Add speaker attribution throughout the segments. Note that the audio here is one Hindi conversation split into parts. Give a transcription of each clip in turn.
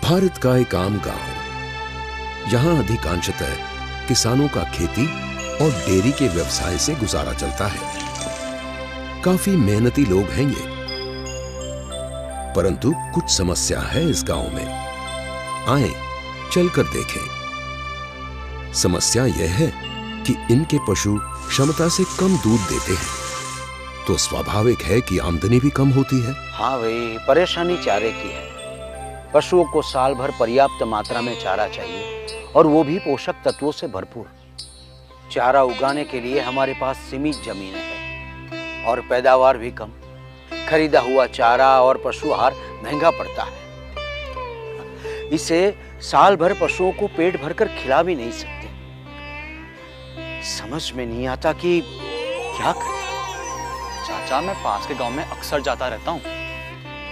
Speaker 1: भारत का एक आम गांव। यहां अधिकांशतः किसानों का खेती और डेयरी के व्यवसाय से गुजारा चलता है। काफी मेहनती लोग हैं ये, परंतु कुछ समस्या है इस गांव में। आए चलकर देखें। समस्या यह है कि इनके पशु क्षमता से कम दूध देते हैं, तो स्वाभाविक है कि आमदनी भी कम होती है।
Speaker 2: हाँ भाई, परेशानी चारे की है। पशुओं को साल भर पर्याप्त मात्रा में चारा चाहिए, और वो भी पोषक तत्वों से भरपूर। चारा उगाने के लिए हमारे पास सीमित जमीनें हैं और पैदावार भी कम। खरीदा हुआ चारा और पशु आहार महंगा पड़ता है। इसे साल भर पशुओं को पेट भरकर खिला भी नहीं सकते। समझ में नहीं आता कि क्या करें।
Speaker 3: चाचा, मैं पास के गांव में अक्सर जाता रहता हूँ।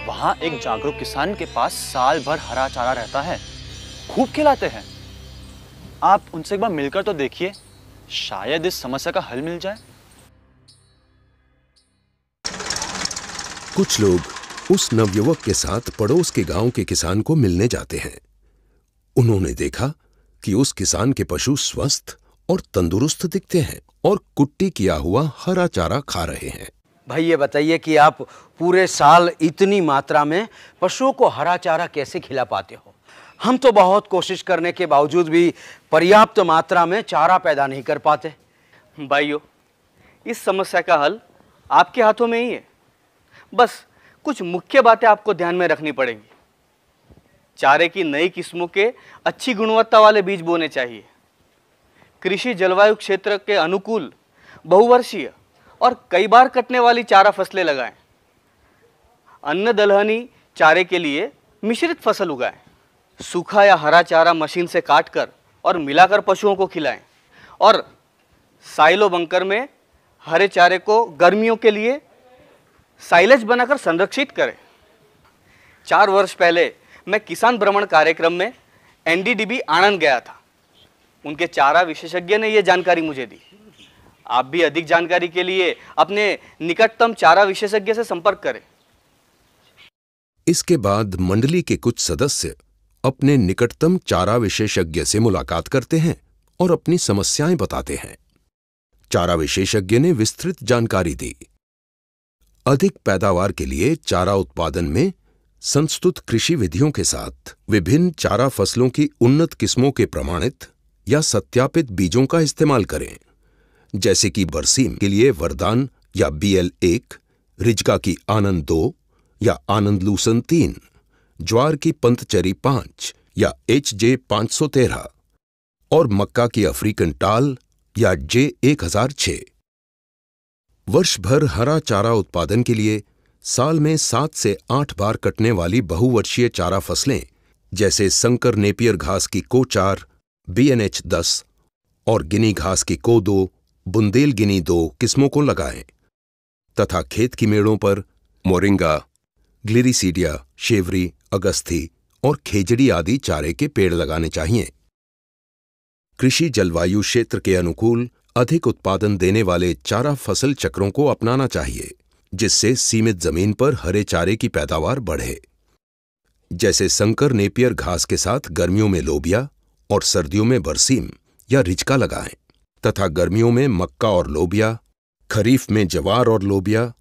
Speaker 3: वहां एक जागरूक किसान के पास साल भर हरा चारा रहता है, खूब खिलाते हैं। आप उनसे एक बार मिलकर तो देखिए, शायद इस समस्या का हल मिल जाए।
Speaker 1: कुछ लोग उस नवयुवक के साथ पड़ोस के गांव के किसान को मिलने जाते हैं। उन्होंने देखा कि उस किसान के पशु स्वस्थ और तंदुरुस्त दिखते हैं और कुट्टी किया हुआ हरा चारा खा रहे हैं।
Speaker 2: भाई ये बताइए कि आप पूरे साल इतनी मात्रा में पशुओं को हरा चारा कैसे खिला पाते हो? हम तो बहुत कोशिश करने के बावजूद भी पर्याप्त मात्रा में चारा पैदा नहीं कर पाते।
Speaker 4: भाइयों, इस समस्या का हल आपके हाथों में ही है। बस कुछ मुख्य बातें आपको ध्यान में रखनी पड़ेंगी। चारे की नई किस्मों के अच्छी गुणवत्ता वाले बीज बोने चाहिए। कृषि जलवायु क्षेत्र के अनुकूल बहुवर्षीय और कई बार कटने वाली चारा फसलें लगाएं। अन्न दलहनी चारे के लिए मिश्रित फसल उगाएं। सूखा या हरा चारा मशीन से काटकर और मिलाकर पशुओं को खिलाएं। और साइलो बंकर में हरे चारे को गर्मियों के लिए साइलेज बनाकर संरक्षित करें। 4 वर्ष पहले मैं किसान भ्रमण कार्यक्रम में एनडीडीबी आनंद गया था। उनके चारा विशेषज्ञ ने यह जानकारी मुझे दी। आप भी अधिक जानकारी के लिए अपने निकटतम चारा विशेषज्ञ से संपर्क करें।
Speaker 1: इसके बाद मंडली के कुछ सदस्य अपने निकटतम चारा विशेषज्ञ से मुलाकात करते हैं और अपनी समस्याएं बताते हैं। चारा विशेषज्ञ ने विस्तृत जानकारी दी। अधिक पैदावार के लिए चारा उत्पादन में संस्तुत कृषि विधियों के साथ विभिन्न चारा फसलों की उन्नत किस्मों के प्रमाणित या सत्यापित बीजों का इस्तेमाल करें, जैसे कि बरसीम के लिए वरदान या BL1, रिजका की आनंद 2 या आनंद लूसन 3, ज्वार की पंतचरी 5 या HJ 513 और मक्का की अफ्रीकन टाल या J1006। वर्ष भर हरा चारा उत्पादन के लिए साल में 7 से 8 बार कटने वाली बहुवर्षीय चारा फसलें जैसे संकर नेपियर घास की को4, BNH 10 और गिनी घास की को2, बुंदेलगिनी 2 किस्मों को लगाएं तथा खेत की मेड़ों पर मोरिंगा, ग्लिरिसीडिया, शेवरी, अगस्थी और खेजड़ी आदि चारे के पेड़ लगाने चाहिए। कृषि जलवायु क्षेत्र के अनुकूल अधिक उत्पादन देने वाले चारा फसल चक्रों को अपनाना चाहिए, जिससे सीमित जमीन पर हरे चारे की पैदावार बढ़े। जैसे संकर नेपियर घास के साथ गर्मियों में लोबिया और सर्दियों में बरसीम या रिजका लगाएं तथा गर्मियों में मक्का और लोबिया, खरीफ में जवार और लोबिया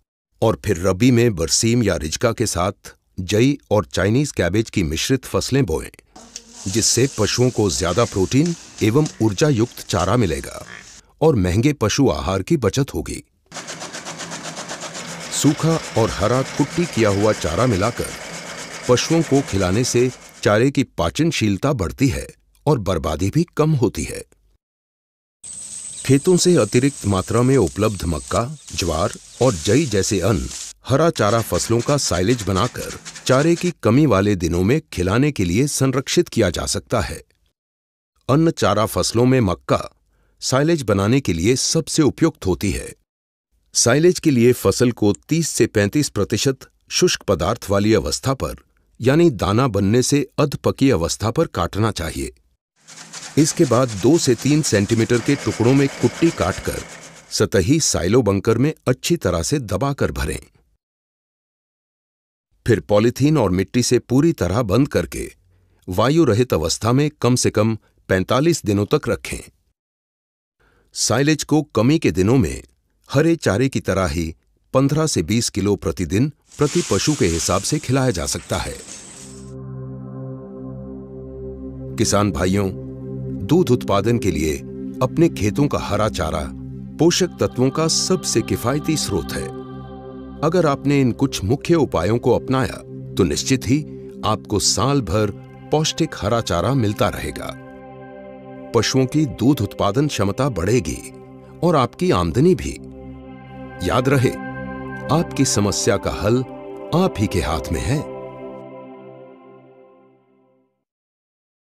Speaker 1: और फिर रबी में बरसीम या रिजका के साथ जई और चाइनीज कैबेज की मिश्रित फसलें बोएं, जिससे पशुओं को ज्यादा प्रोटीन एवं ऊर्जा युक्त चारा मिलेगा और महंगे पशु आहार की बचत होगी। सूखा और हरा कुट्टी किया हुआ चारा मिलाकर पशुओं को खिलाने से चारे की पाचनशीलता बढ़ती है और बर्बादी भी कम होती है। खेतों से अतिरिक्त मात्रा में उपलब्ध मक्का, ज्वार और जई जैसे अन्न हरा चारा फसलों का साइलेज बनाकर चारे की कमी वाले दिनों में खिलाने के लिए संरक्षित किया जा सकता है। अन्न चारा फसलों में मक्का साइलेज बनाने के लिए सबसे उपयुक्त होती है। साइलेज के लिए फसल को 30 से 35% शुष्क पदार्थ वाली अवस्था पर यानी दाना बनने से अधपकी अवस्था पर काटना चाहिए। इसके बाद 2 से 3 सेंटीमीटर के टुकड़ों में कुट्टी काटकर सतही साइलो बंकर में अच्छी तरह से दबाकर भरें। फिर पॉलीथीन और मिट्टी से पूरी तरह बंद करके वायु रहित अवस्था में कम से कम 45 दिनों तक रखें। साइलेज को कमी के दिनों में हरे चारे की तरह ही 15 से 20 किलो प्रतिदिन प्रति पशु के हिसाब से खिलाया जा सकता है। किसान भाइयों, दूध उत्पादन के लिए अपने खेतों का हरा चारा पोषक तत्वों का सबसे किफायती स्रोत है। अगर आपने इन कुछ मुख्य उपायों को अपनाया तो निश्चित ही आपको साल भर पौष्टिक हरा चारा मिलता रहेगा। पशुओं की दूध उत्पादन क्षमता बढ़ेगी और आपकी आमदनी भी। याद रहे, आपकी समस्या का हल आप ही के हाथ में है।